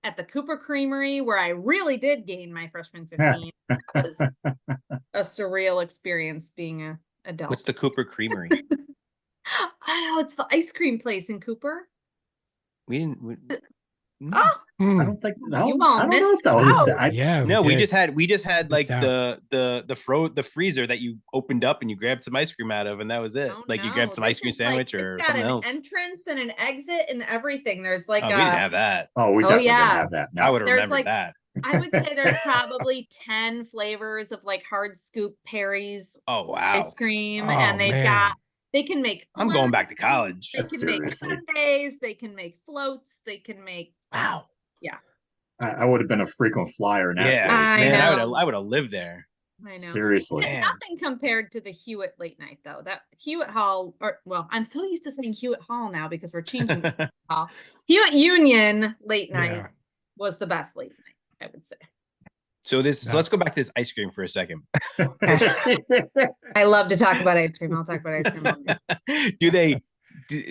at the Cooper Creamery, where I really did gain my freshman 15, was a surreal experience being a adult. What's the Cooper Creamery? Oh, it's the ice cream place in Cooper. We didn't. Oh, I don't think You all I don't know missed if that was out. I, Yeah. No, we did. just had like Missed out. the freezer that you opened up and you grabbed some ice cream out of, and that was it. oh, like you no. grabbed some This ice cream is like- sandwich or it's got something an else. entrance and an exit and everything. There's like Oh, we didn't have that. oh, we Oh, definitely yeah. didn't have that. I No. would have There's remembered like- that. I would say there's probably 10 flavors of like hard scoop Perry's Oh wow! ice cream, Oh, and they've man. got, they can make I'm going back to flurries, college. They can make Seriously. sundaes, they can make floats, they can make Wow. I would have been a frequent flyer in that Yeah, place. I man, know. I would have lived there. I know. Seriously. Man. Nothing compared to the Hewitt late night though. That Hewitt Hall, or well, I'm so used to saying Hewitt Hall now because we're changing the hall. Hewitt Union late night Yeah. was the best late night, I would say. So Yeah. let's go back to this ice cream for a second. I love to talk about ice cream. I'll talk about ice cream all day. do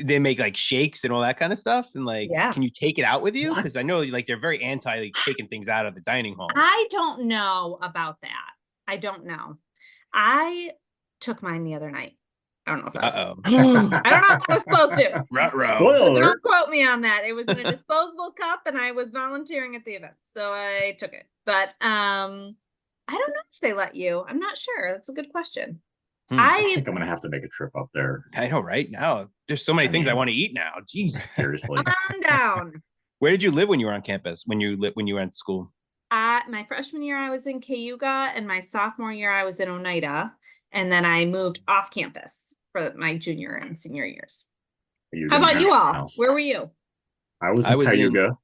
they make like shakes and all that kind of stuff? And like, Yeah. can you take it out with you? Because I What? know like they're very anti like taking things out of the dining hall. I don't know about that. I don't know. I took mine the other night. I don't know if that was, Uh-oh. I don't know if I was supposed to. Ruh-roh. Spoiler. Don't quote me on that. It was in a disposable cup and I was volunteering at the event. So I took it. But I don't know if they let you. I'm not sure. That's a good question. Hmm. I I think I'm gonna have to make a trip up there. I know, right? Now there's so many I things I mean- want to eat now. Jeez. Seriously. calm down. Where did you live when you were on campus? When you were at school? My freshman year, I was in Cayuga, and my sophomore year, I was in Oneida. And then I moved off campus for my junior and senior years. You How didn't about you have a all? house. Where were you? I was I in was in- Cayuga,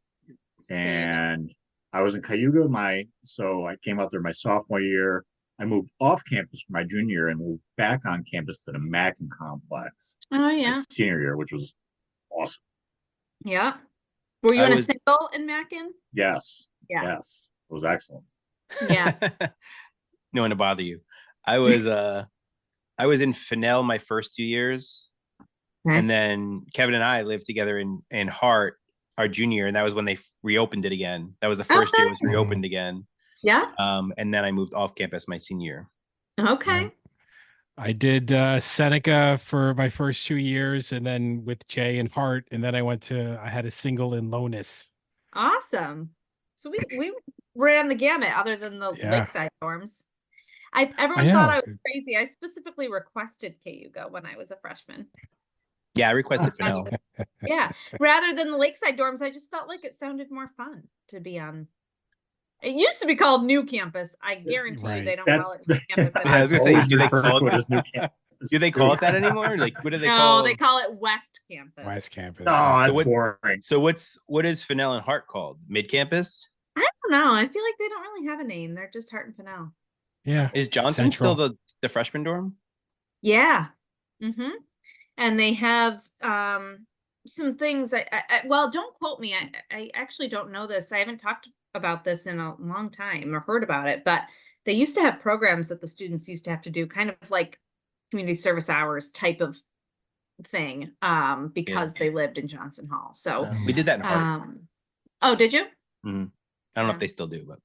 and I was in Cayuga. So I came out there my sophomore year. I moved off campus for my junior year and moved back on campus to the Mackin complex Oh, my yeah. senior year, which was awesome. Yeah. Were you I in a was- single in Mackin? Yes, Yeah. yes, it was excellent. Yeah. No one to bother you. I was in Fennell my first 2 years. Okay. And then Kevin and I lived together in Hart our junior year, and that was when they reopened it again. That was the first year it was Okay. reopened again. Yeah. And then I moved off campus my senior year. Okay. I did Seneca for my first 2 years, and then with Jay and Hart, and then I had a single in Lonis. Awesome. So we ran the gamut other than the Yeah. lakeside dorms. Everyone I thought know. I was crazy. I specifically requested Cayuga when I was a freshman. Yeah, I requested Fennell. Yeah. Rather than the lakeside dorms, I just felt like it sounded more fun to be on. It used to be called New Campus. I guarantee you Right. they don't call That's it New Campus I was gonna say, always do they refer call to it- it as New Campus. Do they call it that anymore? Like, what do they No, call? they call it West Campus. West Campus. Oh, that's what- boring. So what is Fennell and Hart called? Mid campus? I don't know. I feel like they don't really have a name. They're just Hart and Fennell. Yeah. Is Johnson Central. still the freshman dorm? Yeah. Mm-hmm. And they have some things well, don't quote me. I actually don't know this. I haven't talked about this in a long time or heard about it, but they used to have programs that the students used to have to do, kind of like community service hours type of thing, because they lived in Johnson Hall. So We did that in Hart. oh, did you? I don't know if they still do, but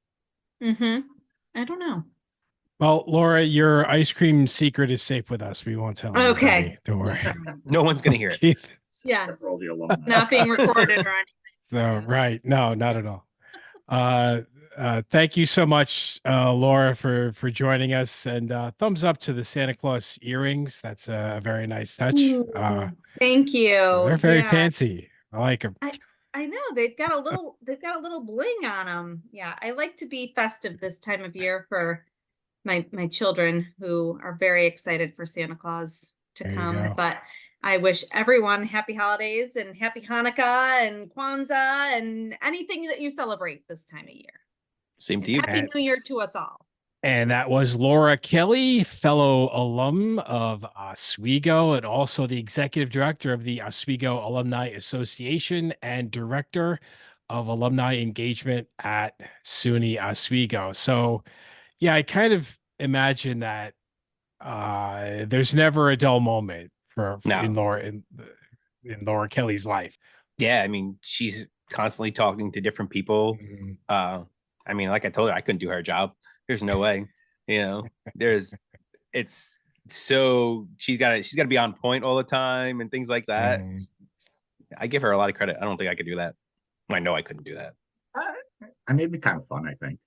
Mm-hmm. I don't know. Well, Laura, your ice cream secret is safe with us. We won't tell anybody. Okay. Don't worry. no one's gonna hear it. Keith. Yeah. Except for all the alumni. Not being recorded or anything. So, right. No, not at all. Thank you so much, Laura, for joining us, and thumbs up to the Santa Claus earrings. That's a very nice touch. Thank you. They're very Yeah. fancy. I like them. I know they've got a little bling on them. Yeah, I like to be festive this time of year for my children who are very excited for Santa Claus to There you come. go. But I wish everyone happy holidays and happy Hanukkah and Kwanzaa and anything that you celebrate this time of year. Same to And you. happy New Year to us all. And that was Laura Kelly, fellow alum of Oswego, and also the executive director of the Oswego Alumni Association and director of alumni engagement at SUNY Oswego. So, yeah, I kind of imagine that there's never a dull moment for in No. Laura Kelly's life. Yeah, I mean, she's constantly talking to different people. Mhm. I mean, like I told her, I couldn't do her job. There's no way. There's it's so she's got to be on point all the time and things like that. Mhm. I give her a lot of credit. I don't think I could do that. I know I couldn't do that. I mean, it'd be kind of fun, I think.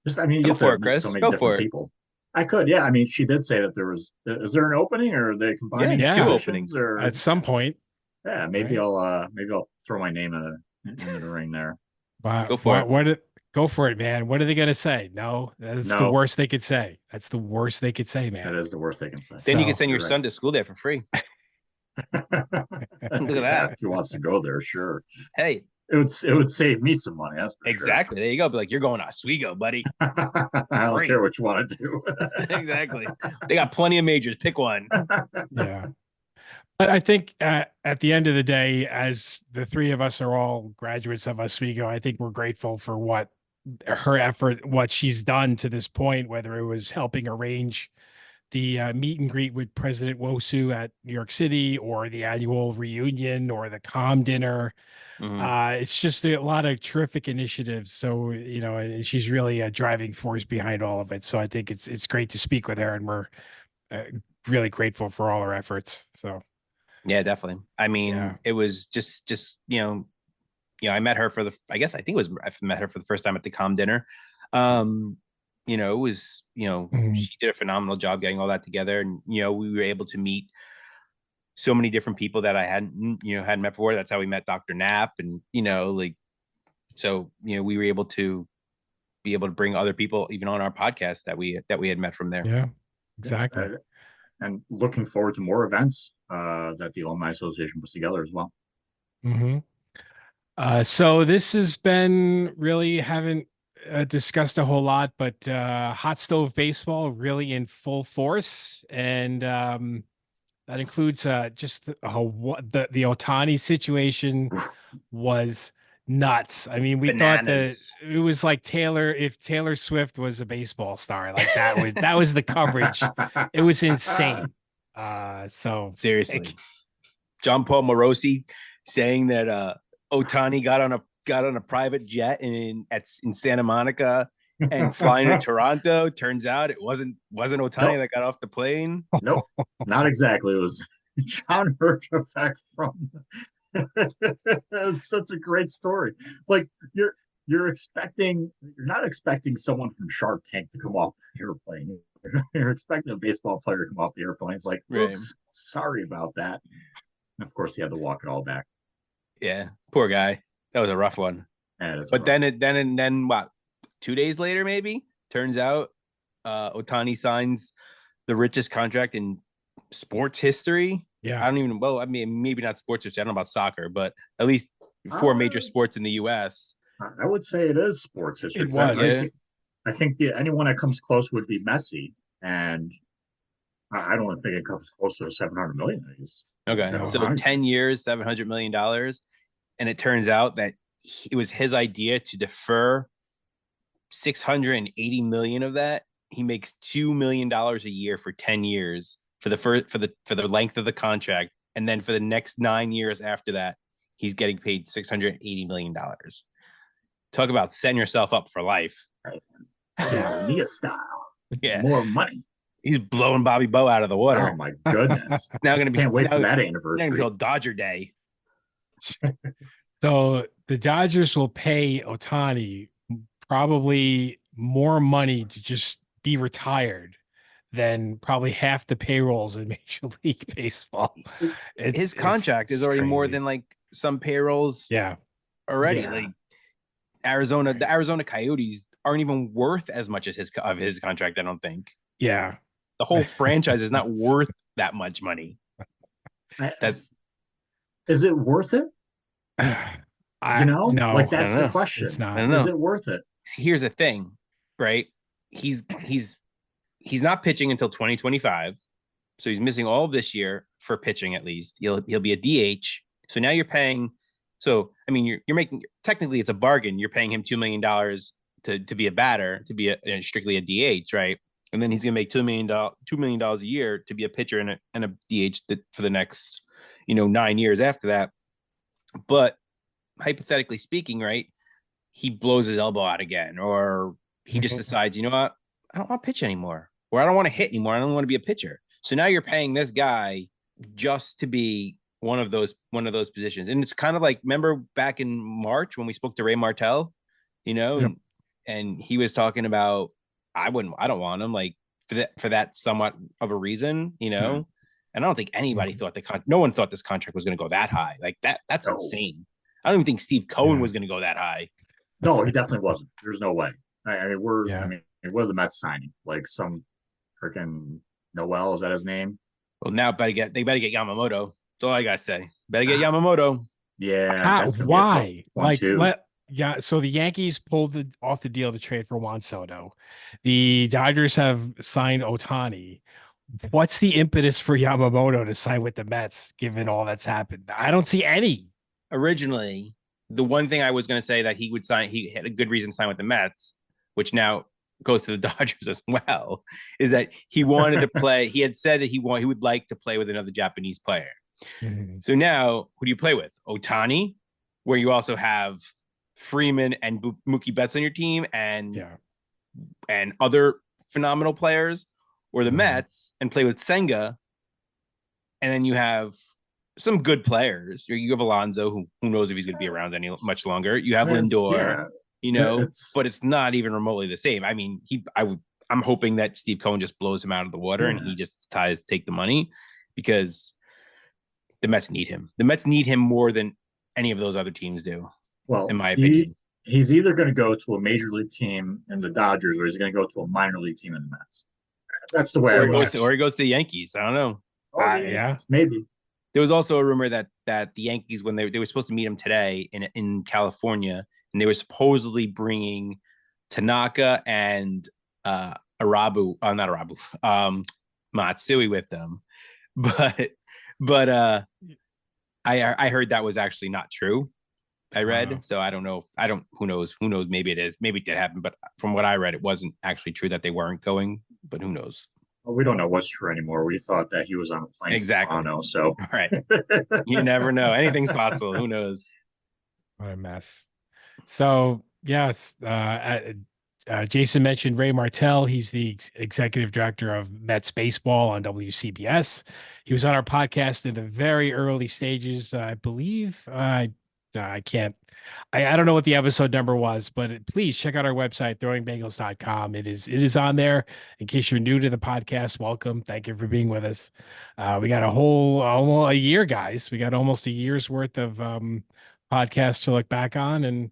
Just, I mean, you Go get for to it, meet so Chris. many Go for different it. people. I could, yeah. I mean, she did say that is there an opening, or are they combining Yeah. Two positions, openings. or At some point. yeah, maybe Right. I'll throw my name into the ring there. Go for it. Go for it, man. What are they gonna say? No, that's the No, worst they could say. That's the worst they could say, that man. is the worst they can say. Then you can So- send your You're son to school there for free. Look at that. Yeah, if he wants to go there, sure. Hey, It would save me some money. That's for exactly. There you go. Be like, you're going to Oswego, buddy. sure. I don't Free. care what you want to do. Exactly. They got plenty of majors. Pick one. yeah. But I think at the end of the day, as the three of us are all graduates of Oswego, I think we're grateful for what her effort, what she's done to this point, whether it was helping arrange the meet and greet with President Wosu at New York City, or the annual reunion, or the calm dinner. Mhm. It's just a lot of terrific initiatives. So, and she's really a driving force behind all of it. So I think it's great to speak with her, and we're uh, really grateful for all her efforts. So. Yeah, definitely. I mean, Yeah. it was just I met her I met her for the first time at the calm dinner. It was, Mhm. she did a phenomenal job getting all that together. And, we were able to meet so many different people that I hadn't met before. That's how we met Dr. Knapp. And, we were able to bring other people even on our podcast that we had met from there. Yeah, exactly. And looking forward to more events that the Alumni Association puts together as well. Mm-hmm. So this has been really haven't discussed a whole lot, but hot stove baseball really in full force, and that includes just the Otani situation was nuts. I mean, we thought that Bananas. it was like if Taylor Swift was a baseball star, like that was the coverage. It was insane. So Seriously, John Paul Morosi saying that Otani got on a private jet in Santa Monica and flying to Toronto. Turns out it wasn't Otani that got off the plane. Nope, not exactly. It was John Hirschfeld from. It's such a great story. Like you're not expecting someone from Shark Tank to come off the airplane. You're expecting a baseball player to come off the airplane. It's like, oops, Right. sorry about that. And of course, he had to walk it all back. Yeah, poor guy. That was a rough one. But then what? 2 days later, maybe turns out Otani signs the richest contract in sports history. Yeah. I don't even. Well, I mean, maybe not sports history. I don't know about soccer, but at least 4 major sports in the U.S. I would say it is sports history. It was. I think anyone that comes close would be Messi, and I don't think it comes close to 700 million. Okay, No, so 10 years, $700 million, and it turns out that it was his idea to defer 680 million of that. He makes $2 million a year for 10 years for the length of the contract, and then for the next 9 years after that, he's getting paid $680 million. Talk about setting yourself up for life. Yeah, Mia style. Yeah, more money. He's blowing Bobby Bo out of the water. Oh my goodness! Now going to be can't wait for that anniversary. Now Dodger Day. So the Dodgers will pay Otani probably more money to just be retired than probably half the payrolls in Major League Baseball. His contract is already more than like some payrolls. Yeah. Already, Yeah. like the Arizona Coyotes aren't even worth as much as his contract. I don't think. Yeah. The whole franchise is not worth that much money. Is it worth it? No, like that's the question. It's not. I don't know. Is it worth it? Here's the thing, right? he's not pitching until 2025. So he's missing all of this year for pitching at least. He'll be a DH. So now you're paying. So I mean, you're making, technically it's a bargain. You're paying him $2 million to be a batter, to be strictly a DH, right? And then he's gonna make $2 million a year to be a pitcher and a DH for the next 9 years after that. But hypothetically speaking, right, he blows his elbow out again, or he just decides, you know what, I don't want to pitch anymore, or I don't want to hit anymore. I don't want to be a pitcher. So now you're paying this guy just to be one of those positions. And it's kind of like, remember back in March when we spoke to Ray Martell, Yep. and he was talking about, I don't want him, like, for that somewhat of a reason, And I don't think anybody thought no one thought this contract was going to go that high. Like that's No. insane. I don't even think Steve Cohen was going to go that high. No, he definitely wasn't. There's no way. I mean, Yeah. what are the Mets signing? Like some freaking Noel, is that his name? Well, now they better get Yamamoto. That's all I gotta say. Better get Yamamoto. Yeah. that's gonna be a Why? tough one, too. So the Yankees pulled off the deal to trade for Juan Soto. The Dodgers have signed Ohtani. What's the impetus for Yamamoto to sign with the Mets, given all that's happened? I don't see any. Originally, the one thing I was going to say that he would sign, he had a good reason to sign with the Mets, which now goes to the Dodgers as well, is that he wanted to play. He had said that he would like to play with another Japanese player. Mhm. So now, who do you play with? Ohtani, where you also have Freeman and Mookie Betts on your team, and other phenomenal players, or the Mets and play with Senga, and then you have some good players. You have Alonso, who knows if he's going to be around much longer. You have Lindor, but it's not even remotely the same. I mean, I'm hoping that Steve Cohen just blows him out of the water and he just decides to take the money, because the Mets need him. The Mets need him more than any of those other teams do. Well, in my opinion, he's either going to go to a major league team in the Dodgers, or he's going to go to a minor league team in the Mets. That's the way. Or he goes to the Yankees. I don't know. Maybe. There was also a rumor that the Yankees, when they were supposed to meet him today in California, and they were supposedly bringing Tanaka and Matsui with them, but I heard that was actually not true. I read, so I don't know. Who knows? Maybe it is. Maybe it did happen, but from what I read, it wasn't actually true that they weren't going. But who knows? Well, we don't know what's true anymore. We thought that he was on a plane. Exactly. Toronto, so right. You never know. Anything's possible. Who knows? What a mess. So yes, Jason mentioned Ray Martell. He's the executive director of Mets baseball on WCBS. He was on our podcast in the very early stages, I believe. I don't know what the episode number was, but please check out our website, throwingbagels.com. It is on there. In case you're new to the podcast, welcome. Thank you for being with us. We got almost a year, guys. We got almost a year's worth of podcasts to look back on, and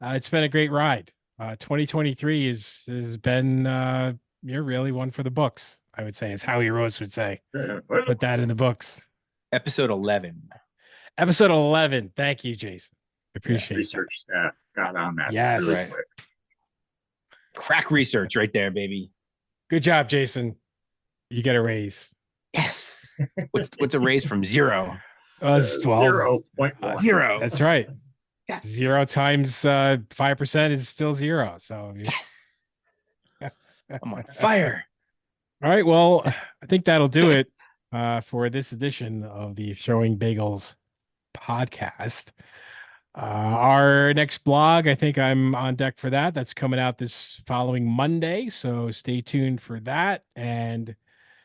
it's been a great ride. 2023 has been you're really one for the books, I would say, as Howie Rose would say. Put that in the books. Episode 11. Episode 11. Thank you, Jason. Appreciate research staff got on that. Yes. Really quick. Crack research right there, baby. Good job, Jason. You get a raise. Yes. What's a raise from zero? 0.1. Zero. That's right. Yes. 0 times 5% is still 0. So yes. I'm on fire. All right. Well, I think that'll do it for this edition of the Throwing Bagels podcast. Our next blog, I think I'm on deck for that. That's coming out this following Monday, so stay tuned for that. And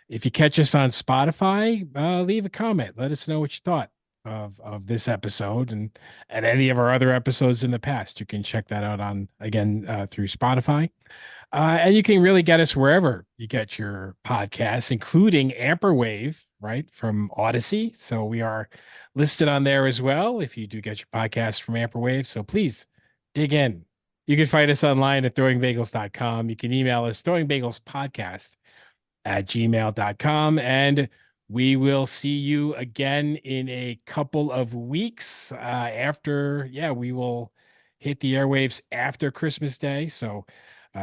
if you catch us on Spotify, leave a comment. Let us know what you thought of this episode and any of our other episodes in the past. You can check that out through Spotify. And you can really get us wherever you get your podcasts, including Amperwave, right, from Odyssey. So we are listed on there as well if you do get your podcast from Amperwave. So please dig in. You can find us online at throwingbagels.com. You can email us throwingbagelspodcast@gmail.com. And we will see you again in a couple of weeks we will hit the airwaves after Christmas Day. So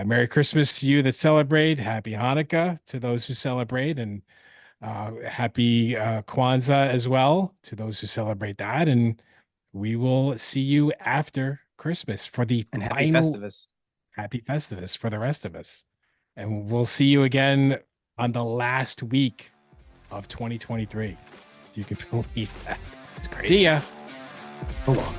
Merry Christmas to you that celebrate. Happy Hanukkah to those who celebrate, and happy Kwanzaa as well to those who celebrate that. And we will see you after Christmas for the And happy final Festivus. Happy Festivus for the rest of us. And we'll see you again on the last week of 2023. If you can believe that. It's great. See ya. So long.